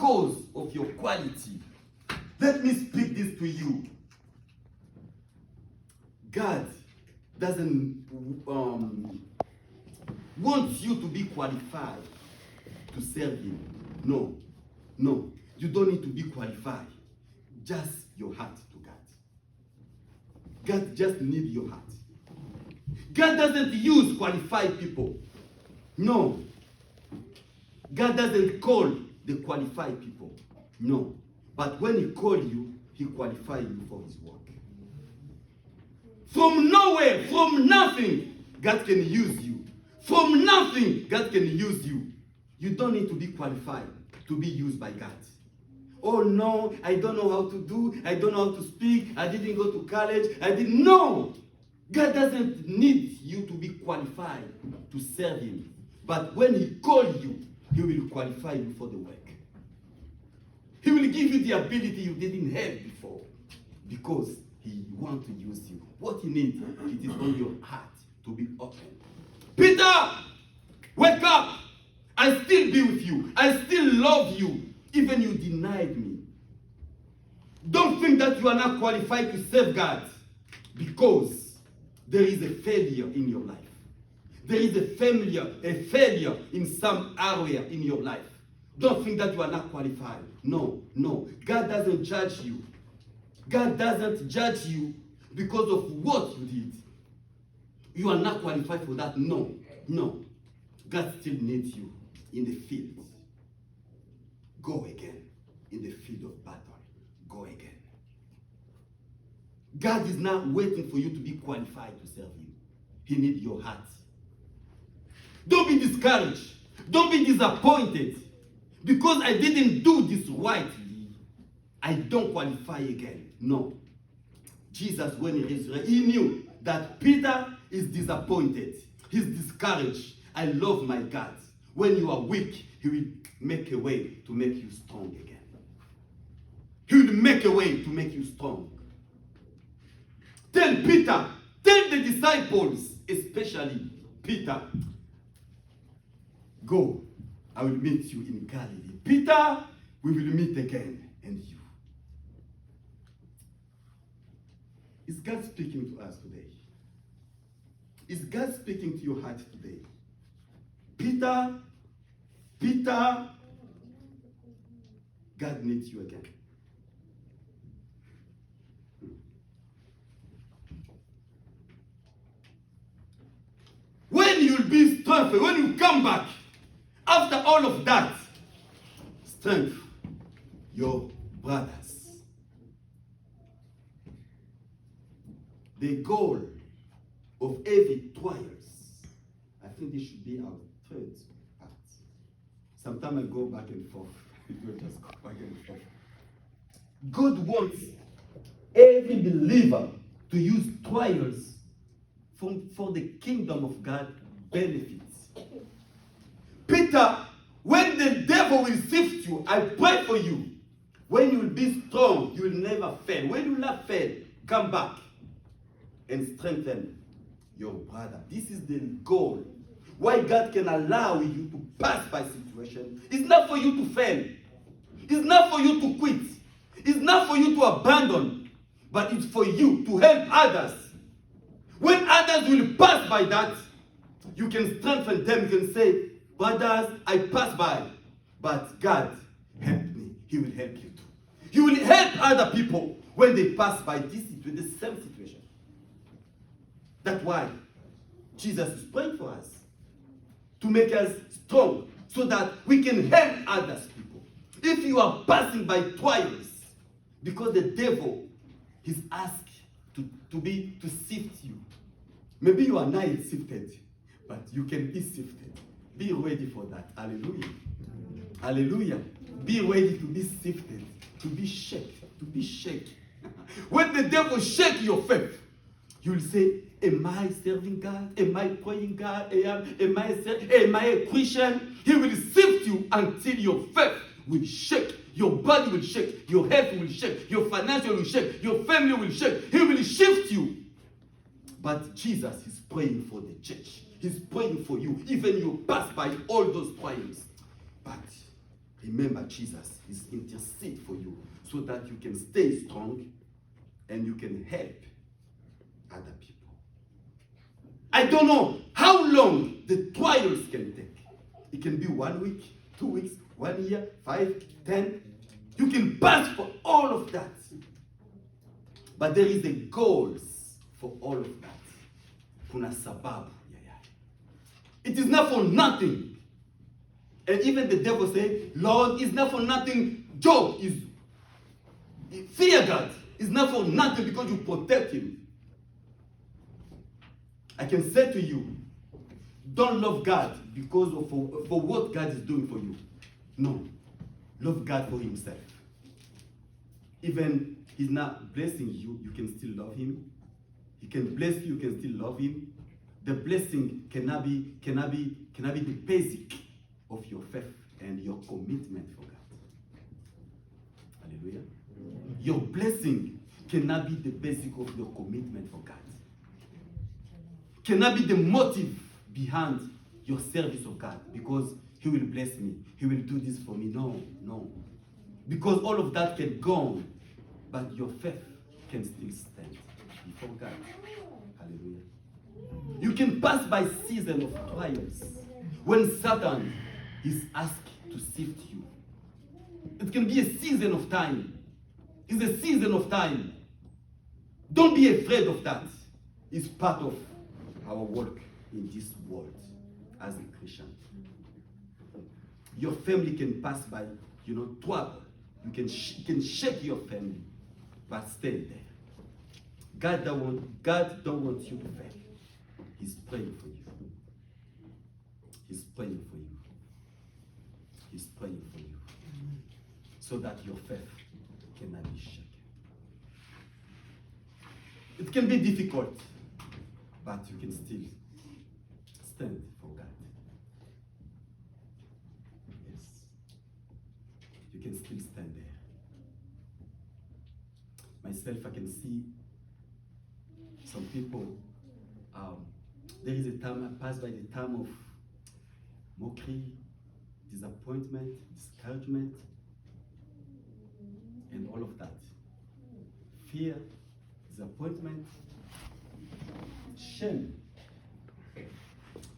because of your quality. Let me speak this to you. God doesn't want you to be qualified to serve him. No. You don't need to be qualified. Just your heart to God. God just needs your heart. God doesn't use qualified people. No. God doesn't call the qualified people. No. But when he calls you, he qualifies you for his work. From nowhere, from nothing, God can use you. From nothing, God can use you. You don't need to be qualified to be used by God. Oh no, I don't know how to do, I don't know how to speak, I didn't go to college, No! God doesn't need you to be qualified to serve him. But when he calls you, he will qualify you for the work. He will give you the ability you didn't have before. Because he wants to use you. What he needs, it is on your heart to be open. Peter, wake up! I still be with you. I still love you. Even you denied me. Don't think that you are not qualified to serve God because there is a failure in your life. There is a failure in some area in your life. Don't think that you are not qualified. No. God doesn't judge you. God doesn't judge you because of what you did. You are not qualified for that. No. God still needs you in the field. Go again in the field of battle. Go again. God is not waiting for you to be qualified to serve him. He needs your heart. Don't be discouraged. Don't be disappointed. Because I didn't do this rightly, I don't qualify again. No. Jesus, when he resurrected, he knew that Peter is disappointed. He's discouraged. I love my God. When you are weak, he will make a way to make you strong again. He will make a way to make you strong. Tell Peter, tell the disciples, especially Peter, go, I will meet you in Galilee. Peter, we will meet again, and you. Is God speaking to us today? Is God speaking to your heart today? Peter, God needs you again. When you'll be strengthened, when you come back, after all of that, strengthen your brothers. The goal of every trials, I think this should be our third part. Sometimes I go back and forth. You just go back and forth. God wants every believer to use trials for the kingdom of God benefits. Peter, when the devil will sift you, I pray for you. When you will be strong, you will never fail. When you will not fail, come back and strengthen your brother. This is the goal. Why God can allow you to pass by situation. It's not for you to fail. It's not for you to quit. It's not for you to abandon. But it's for you to help others. When others will pass by that, you can strengthen them. You can say, brothers, I pass by, but God helped me. He will help you too. You will help other people when they pass by this situation, the same situation. That's why Jesus is praying for us, to make us strong, so that we can help others people. If you are passing by trials, because the devil is asked to sift you. Maybe you are not sifted, but you can be sifted. Be ready for that. Hallelujah. Hallelujah. Be ready to be sifted, to be shaken. When the devil shake your faith, you will say, am I serving God? Am I praying God? Am I a Christian? He will sift you until your faith will shake. Your body will shake. Your health will shake. Your financial will shake. Your family will shake. He will shift you. But Jesus is praying for the church. He's praying for you. Even you pass by all those trials. But remember Jesus is intercede for you so that you can stay strong and you can help other people. I don't know how long the trials can take. It can be 1 week, 2 weeks, 1 year, 5, 10. You can pass for all of that. But there is a goal for all of that. Kuna sababu. It is not for nothing. And even the devil said, Lord, it's not for nothing. Job is fear God. It's not for nothing because you protect him. I can say to you, don't love God because of for what God is doing for you. No. Love God for himself. Even he's not blessing you, you can still love him. He can bless you, you can still love him. The blessing cannot be the basic of your faith and your commitment for God. Hallelujah. Your blessing cannot be the basic of your commitment for God. Cannot be the motive behind your service of God because he will bless me. He will do this for me. No. Because all of that can go, but your faith can still stand before God. Hallelujah. You can pass by season of trials when Satan is asked to sift you. It can be a season of time. It's a season of time. Don't be afraid of that. It's part of our work in this world as a Christian. Your family can pass by, trouble. You can shake your family, but stay there. God don't want you to fail. He's praying for you. He's praying for you. He's praying for you. So that your faith cannot be shaken. It can be difficult, but you can still stand for God. Yes. You can still stand there. Myself, I can see some people, there is a time, I pass by the time of mockery, disappointment, discouragement, and all of that. Fear, disappointment, shame.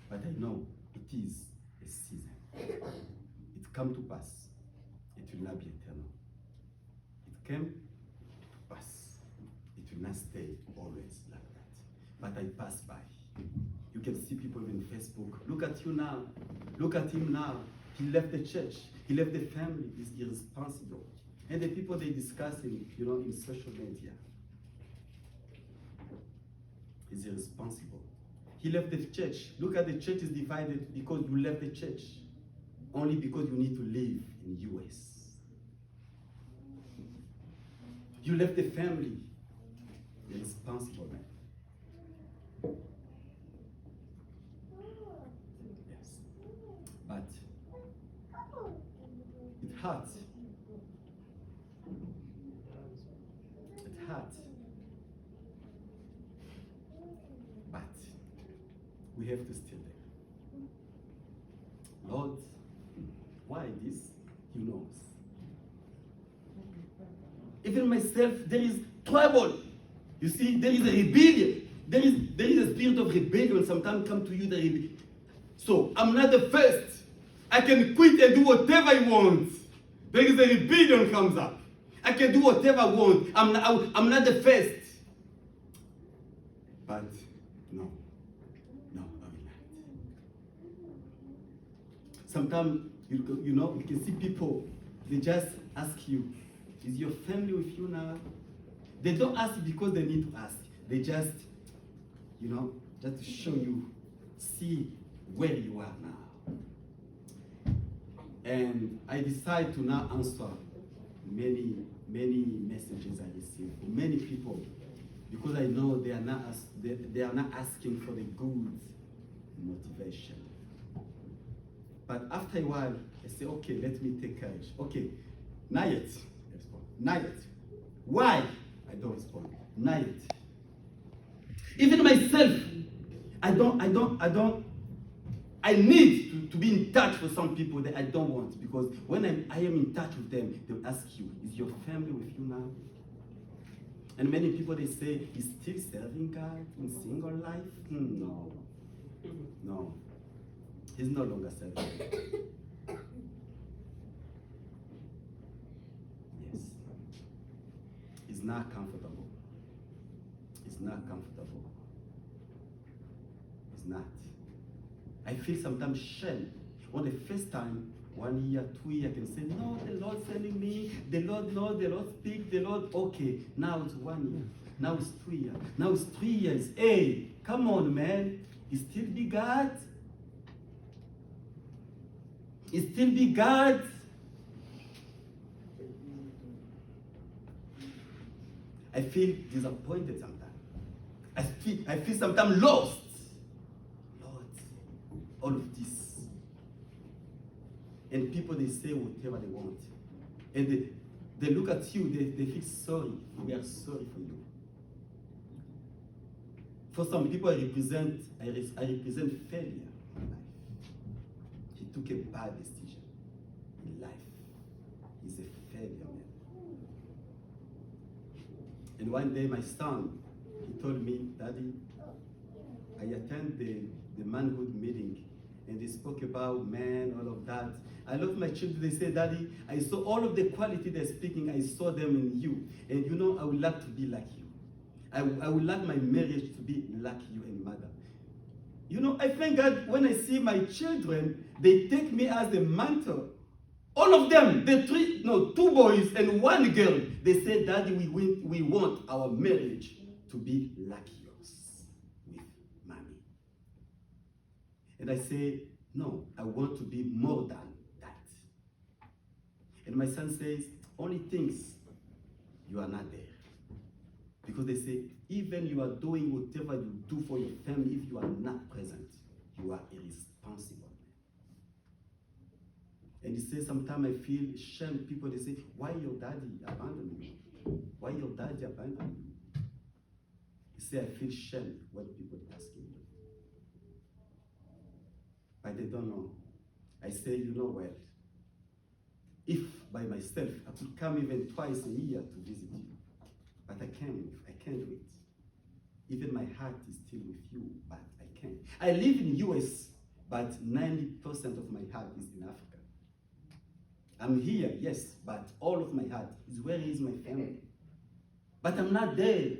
But I know it is a season. It come to pass. It will not be eternal. It came to pass. It will not stay always like that. But I pass by. You can see people in Facebook. Look at you now. Look at him now. He left the church. He left the family. He's irresponsible. And the people they discussing, in social media. He's irresponsible. He left the church. Look at the church is divided because you left the church. Only because you need to live in the US. You left the family. You're responsible, man. Yes. But it hurts. It hurts. But we have to stay there. Lord, why this? He knows. Even myself, there is trouble. You see, there is a rebellion. There is a spirit of rebellion sometimes come to you. So I'm not the first. I can quit and do whatever I want. There is a rebellion comes up. I can do whatever I want. I'm not the first. But no, I will not. Sometimes you can see people. They just ask you, "Is your family with you now?" They don't ask because they need to ask. They just, just to show you, see where you are now. And I decide to now answer many messages I receive from many people because I know they are not asking for the good motivation. But after a while, I say, okay, let me take courage. Okay, not yet. Not yet. Why? I don't respond. Not yet. Even myself, I don't I need to be in touch with some people that I don't want, because when I am in touch with them, they'll ask you, is your family with you now? And many people, they say, he's still serving God in single life? No. No. He's no longer serving God. Yes. It's not comfortable. It's not comfortable. It's not. I feel sometimes shame. On the first time, 1 year, 2 years, I can say, no, the Lord sending me, the Lord knows, the Lord speak, the Lord, okay. Now it's 1 year, now it's 2 years, now it's 3 years. Hey, come on, man. It still be God. It still be God. I feel disappointed sometimes. I feel sometimes lost. Lord, all of this. And people, they say whatever they want. And they look at you, they feel sorry. We are sorry for you. For some people, I represent failure in life. He took a bad decision in life. He's a failure, man. And one day, my son, he told me, Daddy, I attend the manhood meeting, and they spoke about man, all of that. I love my children. They say, Daddy, I saw all of the quality they're speaking. I saw them in you. And you know, I would like to be like you. I would like my marriage to be like you and mother. You know, I thank God when I see my children, they take me as a mentor. All of them, two boys and one girl, they say, Daddy, we want our marriage to be like yours with mommy. And I say, no, I want to be more than that. And my son says, only things you are not there. Because they say, even you are doing whatever you do for your family, if you are not present, you are irresponsible. And he says, sometimes I feel shame. People, they say, why your daddy abandoned you? Why your daddy abandoned you? He says, I feel shame when people ask me. But they don't know. I say, you know what? If by myself, I could come even twice a year to visit you. But I can't do it. Even my heart is still with you, but I can't. I live in US, but 90% of my heart is in Africa. I'm here, yes, but all of my heart is where is my family. But I'm not there.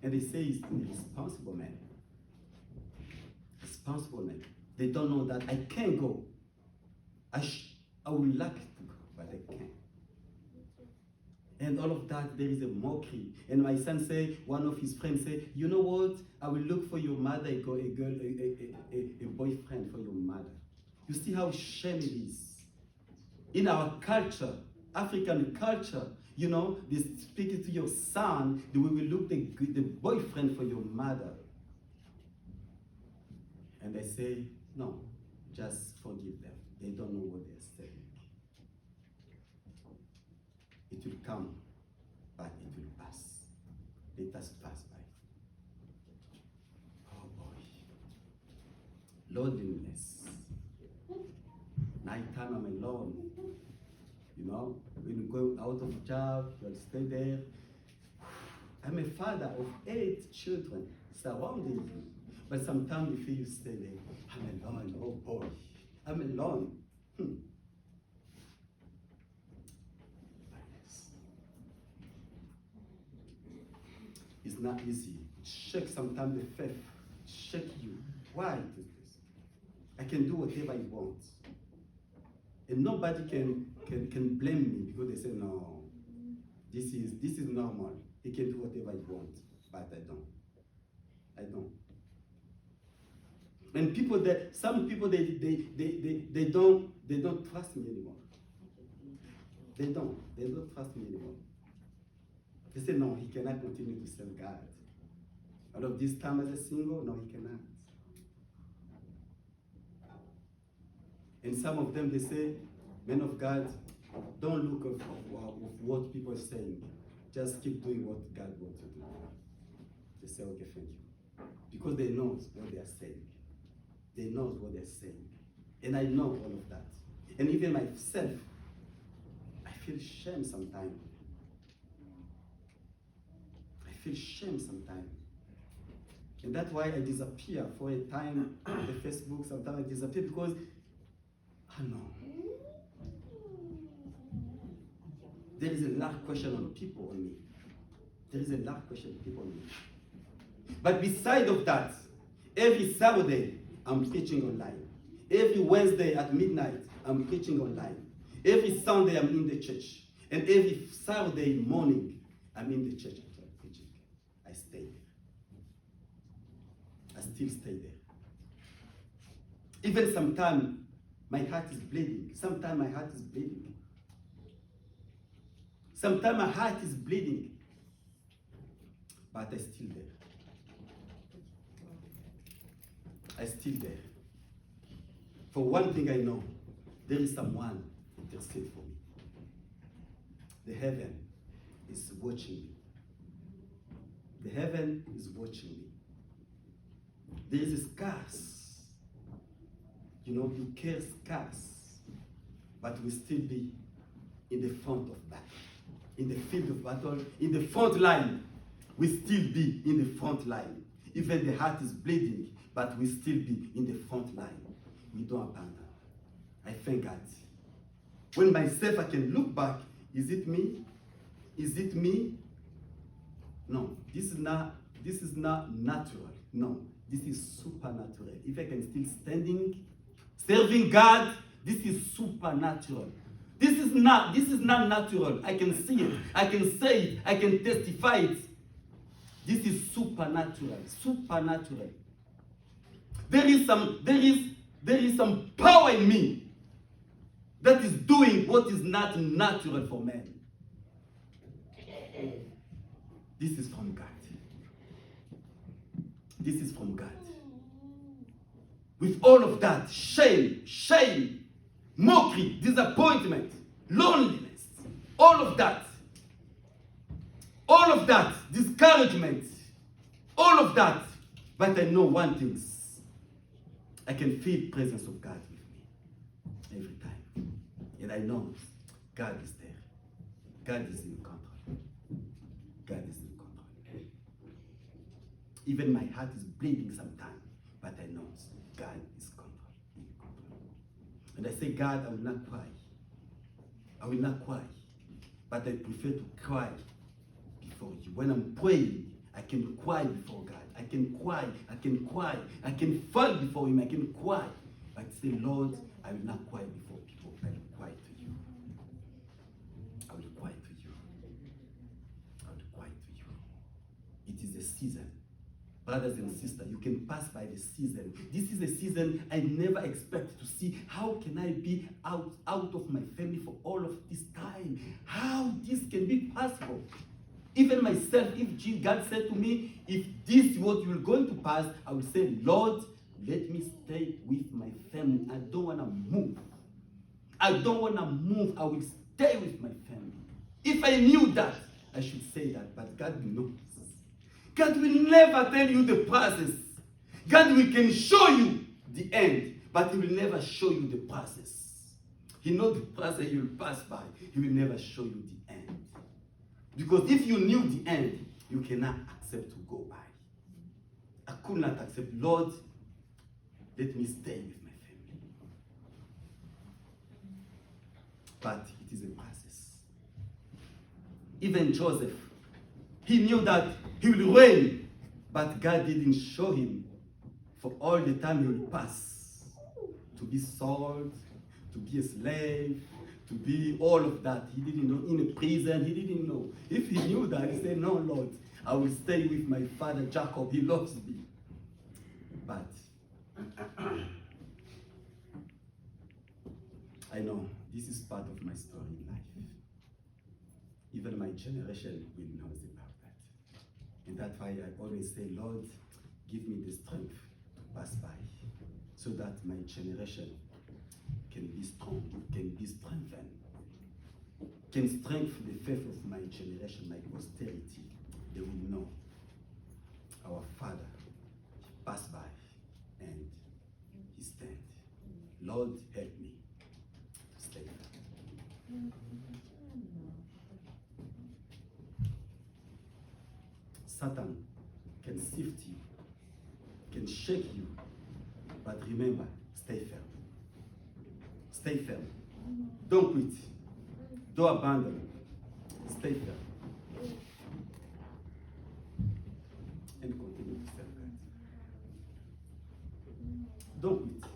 And they say it's irresponsible man. Responsible man. They don't know that I can't go. I would like to go, but I can't. And all of that, there is a mockery. And my son say, one of his friends say, you know what? I will look for your mother, a boyfriend for your mother. You see how shame it is. In our culture, African culture, you know, they speak to your son, we will look the boyfriend for your mother. And I say, no, just forgive them. They don't know what they're saying. It will come, but it will pass. Let us pass by. Oh boy. Loneliness. Nighttime I'm alone. You know, when you go out of job, you'll stay there. I'm a father of 8 children surrounding you. But sometimes you feel you stay there. I'm alone, oh boy. I'm alone. It's not easy. It shakes sometimes the faith. It shakes you. Why is this? I can do whatever I want. And nobody can blame me because they say, no, this is normal. He can do whatever he wants, but I don't. And some people they don't trust me anymore. They don't trust me anymore. They say, no, he cannot continue to serve God. All of this time as a single, no, he cannot. And some of them, they say, men of God, don't look at what people are saying. Just keep doing what God wants you to do. They say, okay, thank you. Because they know what they are saying. They know what they're saying. And I know all of that. And even myself, I feel shame sometimes. I feel shame sometimes. And that's why I disappear for a time on the Facebook. Sometimes I disappear because I know. There is a lot of question on people on me. There is a lot of question on people on me. But beside of that, every Saturday, I'm preaching online. Every Wednesday at midnight, I'm preaching online. Every Sunday, I'm in the church. And every Saturday morning, I'm in the church after preaching. I stay there. I still stay there. Even sometimes, my heart is bleeding. Sometimes my heart is bleeding. Sometimes my heart is bleeding. But I'm still there. I'm still there. For one thing I know, there is someone interested for me. The heaven is watching me. The heaven is watching me. There is a scars. You know, you carry scars, but we still be in the front of battle. In the field of battle, in the front line, we still be in the front line. Even the heart is bleeding, but we still be in the front line. We don't abandon. I thank God. When myself, I can look back, is it me? Is it me? No, this is not natural. No, this is supernatural. If I can still standing, serving God, this is supernatural. This is not natural. I can see it. I can say it. I can testify it. This is supernatural. Supernatural. There is some power in me that is doing what is not natural for man. This is from God. This is from God. With all of that, shame, mockery, disappointment, loneliness, all of that, discouragement, all of that. But I know one thing. I can feel the presence of God with me every time. And I know God is there. God is in control. God is in control. Even my heart is bleeding sometimes, but I know God is in control. And I say, God, I will not cry. I will not cry. But I prefer to cry before you. When I'm praying, I can cry before God. I can cry. I can fall before him. I can cry. But say, Lord, I will not cry before people. I will cry to you. I will cry to you. I will cry to you. It is a season. Brothers and sisters, you can pass by the season. This is a season I never expect to see. How can I be out of my family for all of this time? How this can be possible? Even myself, if God said to me, if this is what you're going to pass, I will say, Lord, let me stay with my family. I don't want to move. I don't want to move. I will stay with my family. If I knew that, I should say that, but God knows. God will never tell you the process. God will can show you the end, but he will never show you the process. He knows the process you will pass by. He will never show you the end. Because if you knew the end, you cannot accept to go by. I could not accept, Lord, let me stay with my family. But it is a process. Even Joseph, he knew that he will reign, but God didn't show him for all the time he will pass. To be sold, to be a slave, to be all of that. He didn't know. In a prison, he didn't know. If he knew that, he said, no, Lord, I will stay with my father Jacob. He loves me. But I know this is part of my story in life. Even my generation will know about that. And that's why I always say, Lord, give me the strength to pass by so that my generation can be strong, can be strengthened, can strengthen the faith of my generation, my posterity. They will know our Father passed by and Lord, help me to stay firm. Satan can sift you, can shake you, but remember, stay firm. Stay firm. Don't quit. Don't abandon. Stay firm. And continue to serve God. Don't quit.